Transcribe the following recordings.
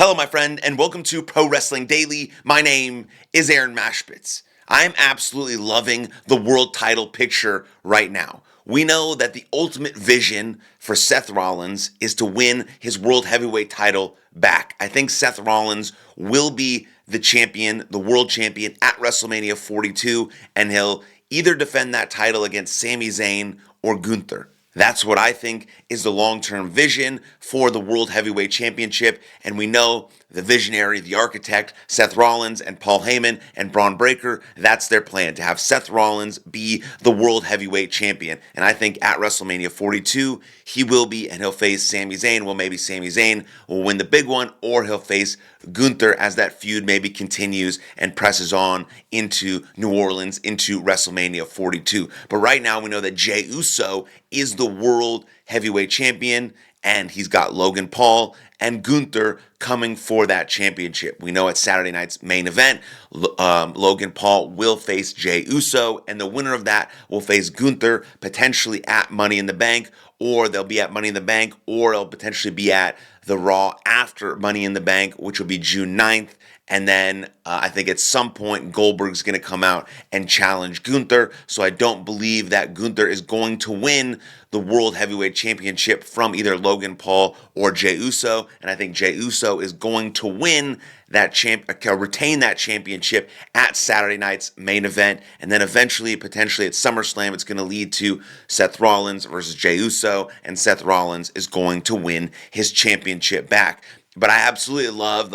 Hello, my friend, and welcome to Pro Wrestling Daily. My name is Aaron Machbitz. I am absolutely loving the world title picture right now. We know that the ultimate vision for Seth Rollins is to win his world heavyweight title back. I think Seth Rollins will be the champion, the world champion at WrestleMania 42, and he'll either defend that title against Sami Zayn or Gunther. That's what I think is the long-term vision for the World Heavyweight Championship, and we know the visionary, the architect, Seth Rollins and Paul Heyman and Braun Breaker, that's their plan, to have Seth Rollins be the World Heavyweight Champion. And I think at WrestleMania 42, he will be, and he'll face Sami Zayn. Well, maybe Sami Zayn will win the big one, or he'll face Gunther as that feud maybe continues and presses on into New Orleans, into WrestleMania 42. But right now, we know that Jey Uso is the World Heavyweight Champion, and he's got Logan Paul and Gunther coming for that championship. We know at Saturday night's main event, Logan Paul will face Jey Uso, and the winner of that will face Gunther, potentially at Money in the Bank, or they'll be at Money in the Bank, or it'll potentially be at the Raw after Money in the Bank, which will be June 9th. And then I think at some point Goldberg's going to come out and challenge Gunther. So I don't believe that Gunther is going to win the World Heavyweight Championship from either Logan Paul or Jey Uso. And I think Jey Uso is going to win that retain that championship at Saturday night's main event. And then eventually, potentially at SummerSlam, it's going to lead to Seth Rollins versus Jey Uso. And Seth Rollins is going to win his championship back. But I absolutely love,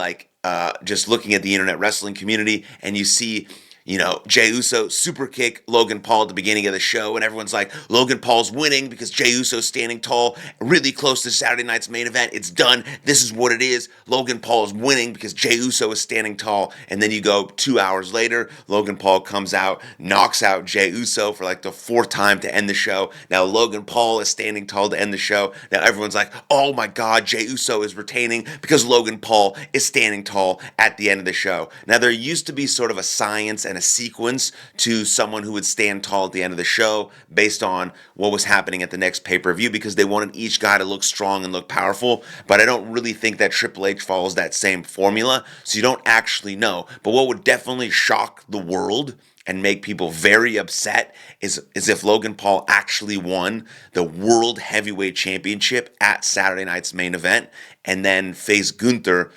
just looking at the internet wrestling community, and you see, Jey Uso super kick Logan Paul at the beginning of the show, and everyone's like, Logan Paul's winning because Jey Uso's standing tall, really close to Saturday night's main event. It's done. This is what it is. Logan Paul is winning because Jey Uso is standing tall. And then you go 2 hours later, Logan Paul comes out, knocks out Jey Uso for the fourth time to end the show. Now Logan Paul is standing tall to end the show. Now everyone's like, oh my God, Jey Uso is retaining because Logan Paul is standing tall at the end of the show. Now there used to be sort of a science and a sequence to someone who would stand tall at the end of the show based on what was happening at the next pay-per-view, because they wanted each guy to look strong and look powerful. But I don't really think that Triple H follows that same formula, so you don't actually know. But what would definitely shock the world and make people very upset is if Logan Paul actually won the World Heavyweight Championship at Saturday night's main event and then faced Gunther,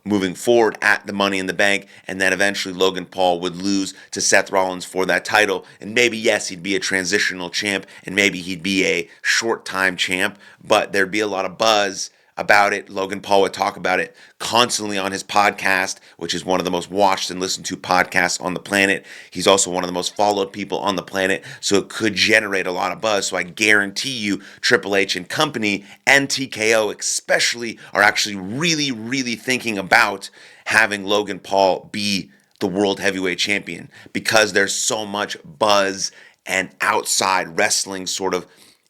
moving forward at the Money in the Bank, and then eventually Logan Paul would lose to Seth Rollins for that title. And maybe, yes, he'd be a transitional champ, and maybe he'd be a short-time champ, but there'd be a lot of buzz about it. Logan Paul would talk about it constantly on his podcast, which is one of the most watched and listened to podcasts on the planet. He's also one of the most followed people on the planet, so it could generate a lot of buzz. So I guarantee you Triple H and company and TKO especially are actually really, really thinking about having Logan Paul be the World Heavyweight Champion, because there's so much buzz and outside wrestling sort of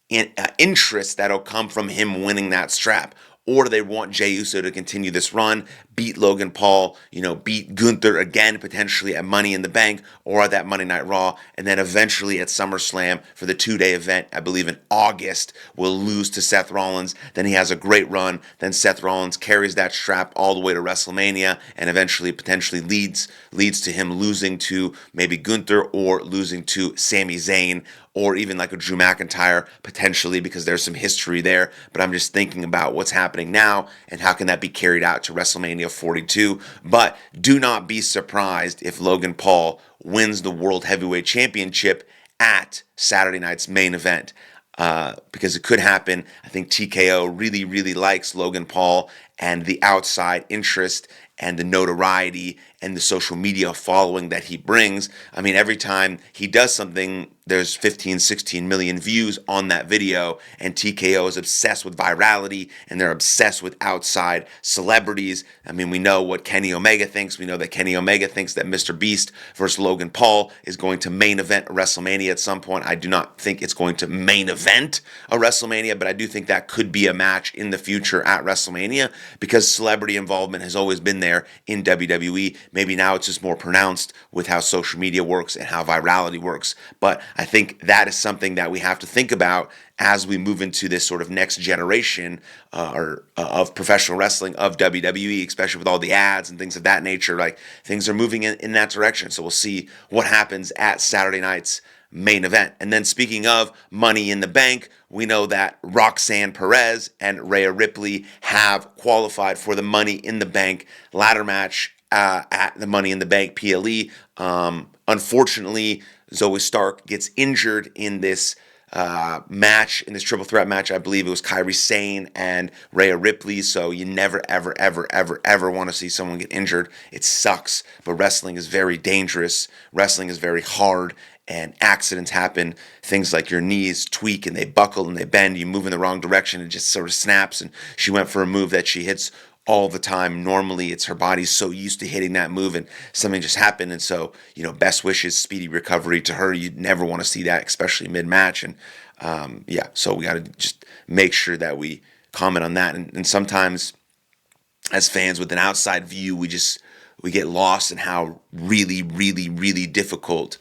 interest that'll come from him winning that strap. Or do they want Jey Uso to continue this run, beat Logan Paul, beat Gunther again, potentially at Money in the Bank or at that Monday Night Raw, and then eventually at SummerSlam for the 2-day event, I believe in August, will lose to Seth Rollins. Then he has a great run. Then Seth Rollins carries that strap all the way to WrestleMania and eventually potentially leads to him losing to maybe Gunther or losing to Sami Zayn, or even like a Drew McIntyre, potentially, because there's some history there. But I'm just thinking about what's happening now and how can that be carried out to WrestleMania 42. But do not be surprised if Logan Paul wins the World Heavyweight Championship at Saturday night's main event. Because it could happen. I think TKO really, really likes Logan Paul and the outside interest and the notoriety and the social media following that he brings. I mean, every time he does something, there's 15, 16 million views on that video, and TKO is obsessed with virality, and they're obsessed with outside celebrities. I mean, we know what Kenny Omega thinks. We know that Kenny Omega thinks that Mr. Beast versus Logan Paul is going to main event a WrestleMania at some point. I do not think it's going to main event a WrestleMania, but I do think that could be a match in the future at WrestleMania. because celebrity involvement has always been there in WWE. Maybe now it's just more pronounced with how social media works and how virality works. But I think that is something that we have to think about as we move into this sort of next generation of professional wrestling, of WWE, especially with all the ads and things of that nature. Like, things are moving in that direction. So we'll see what happens at Saturday night's main event. And then, speaking of Money in the Bank, we know that Roxanne Perez and Rhea Ripley have qualified for the Money in the Bank ladder match at the Money in the Bank PLE. Unfortunately, Zoe Stark gets injured in this match, in this triple threat match. I believe it was Kairi Sane and Rhea Ripley. So you never, ever, ever, ever, ever want to see someone get injured. It sucks, but wrestling is very dangerous. Wrestling is very hard, and accidents happen. Things like your knees tweak and they buckle and they bend. You move in the wrong direction, it just sort of snaps. And she went for a move that she hits all the time. Normally, it's her body's so used to hitting that move, and something just happened. And so, best wishes, speedy recovery to her. You'd never want to see that, especially mid-match. And so we got to just make sure that we comment on that. And sometimes, as fans with an outside view, we get lost in how really, really, really difficult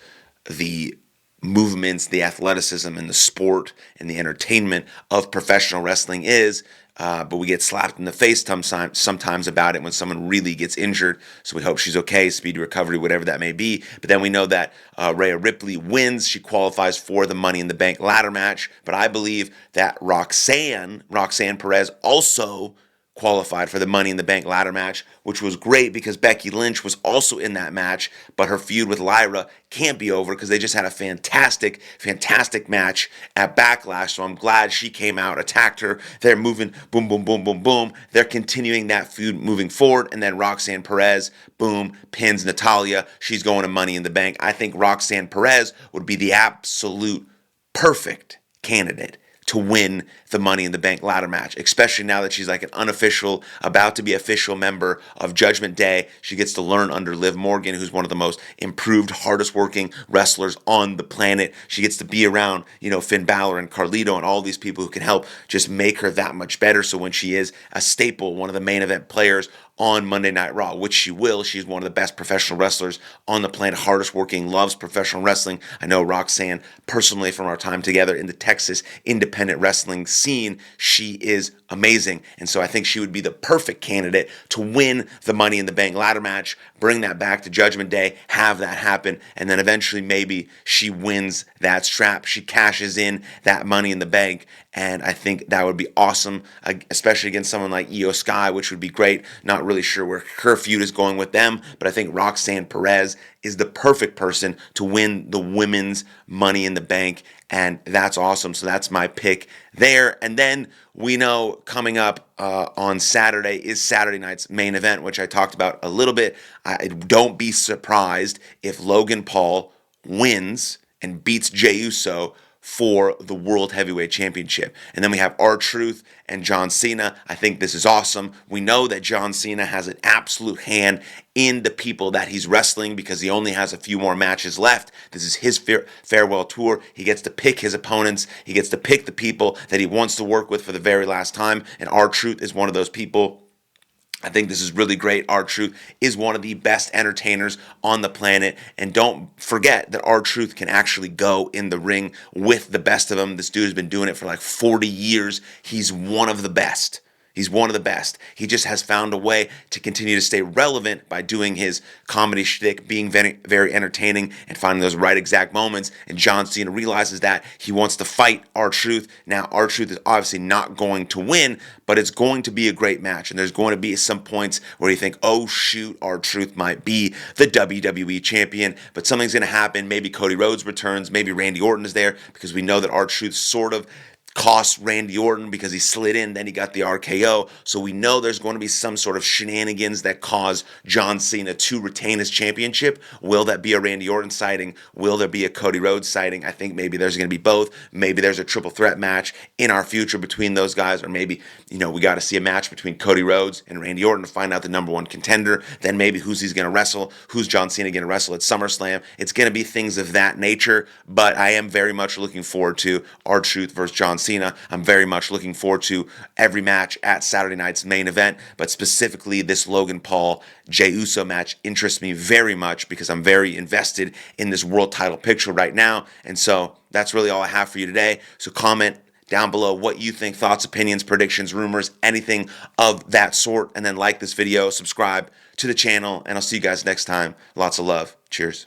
the movements, the athleticism, and the sport and the entertainment of professional wrestling is. But we get slapped in the face sometimes about it when someone really gets injured. So we hope she's okay, speedy recovery, whatever that may be. But then we know that Rhea Ripley wins. She qualifies for the Money in the Bank ladder match. But I believe that Roxanne Perez also qualified for the Money in the Bank ladder match, which was great because Becky Lynch was also in that match, but her feud with Lyra can't be over because they just had a fantastic, fantastic match at Backlash. So I'm glad she came out, attacked her. They're moving, boom, boom, boom, boom, boom. They're continuing that feud moving forward. And then Roxanne Perez, boom, pins Natalya. She's going to Money in the Bank. I think Roxanne Perez would be the absolute perfect candidate to win the Money in the Bank ladder match, especially now that she's like an unofficial, about to be official member of Judgment Day. She gets to learn under Liv Morgan, who's one of the most improved, hardest working wrestlers on the planet. She gets to be around, Finn Balor and Carlito and all these people who can help just make her that much better. So when she is a staple, one of the main event players on Monday Night Raw, which she will. She's one of the best professional wrestlers on the planet, hardest working, loves professional wrestling. I know Roxanne personally from our time together in the Texas independent wrestling scene. She is amazing. And so I think she would be the perfect candidate to win the Money in the Bank ladder match, bring that back to Judgment Day, have that happen, and then eventually maybe she wins that strap. She cashes in that Money in the Bank, and I think that would be awesome, especially against someone like Io Sky, which would be great. Not really sure where her feud is going with them, but I think Roxanne Perez is the perfect person to win the women's Money in the Bank, and that's awesome. So that's my pick there. And then we know coming up on Saturday is Saturday night's main event, which I talked about a little bit. Don't be surprised if Logan Paul wins and beats Jey Uso for the World Heavyweight Championship. And then we have R-Truth and John Cena. I think this is awesome. We know that John Cena has an absolute hand in the people that he's wrestling because he only has a few more matches left. This is his farewell tour. He gets to pick his opponents. He gets to pick the people that he wants to work with for the very last time. And R-Truth is one of those people. I think this is really great. R-Truth is one of the best entertainers on the planet. And don't forget that R-Truth can actually go in the ring with the best of them. This dude has been doing it for like 40 years. He's one of the best. He's one of the best. He just has found a way to continue to stay relevant by doing his comedy shtick, being very, very entertaining, and finding those right exact moments. And John Cena realizes that he wants to fight R-Truth. Now, R-Truth is obviously not going to win, but it's going to be a great match. And there's going to be some points where you think, oh, shoot, R-Truth might be the WWE champion. But something's going to happen. Maybe Cody Rhodes returns. Maybe Randy Orton is there because we know that R-Truth sort of cost Randy Orton because he slid in, then he got the RKO. So we know there's going to be some sort of shenanigans that cause John Cena to retain his championship. Will that be a Randy Orton sighting? Will there be a Cody Rhodes sighting? I think maybe there's going to be both. Maybe there's a triple threat match in our future between those guys, or maybe, we got to see a match between Cody Rhodes and Randy Orton to find out the number one contender. Then maybe who's he's going to wrestle, who's John Cena going to wrestle at SummerSlam. It's going to be things of that nature, but I am very much looking forward to R-Truth versus John Cena. I'm very much looking forward to every match at Saturday night's main event, but specifically this Logan Paul Jey Uso match interests me very much because I'm very invested in this world title picture right now. And so that's really all I have for you today. So comment down below what you think, thoughts, opinions, predictions, rumors, anything of that sort. And then like this video, subscribe to the channel, and I'll see you guys next time. Lots of love. Cheers.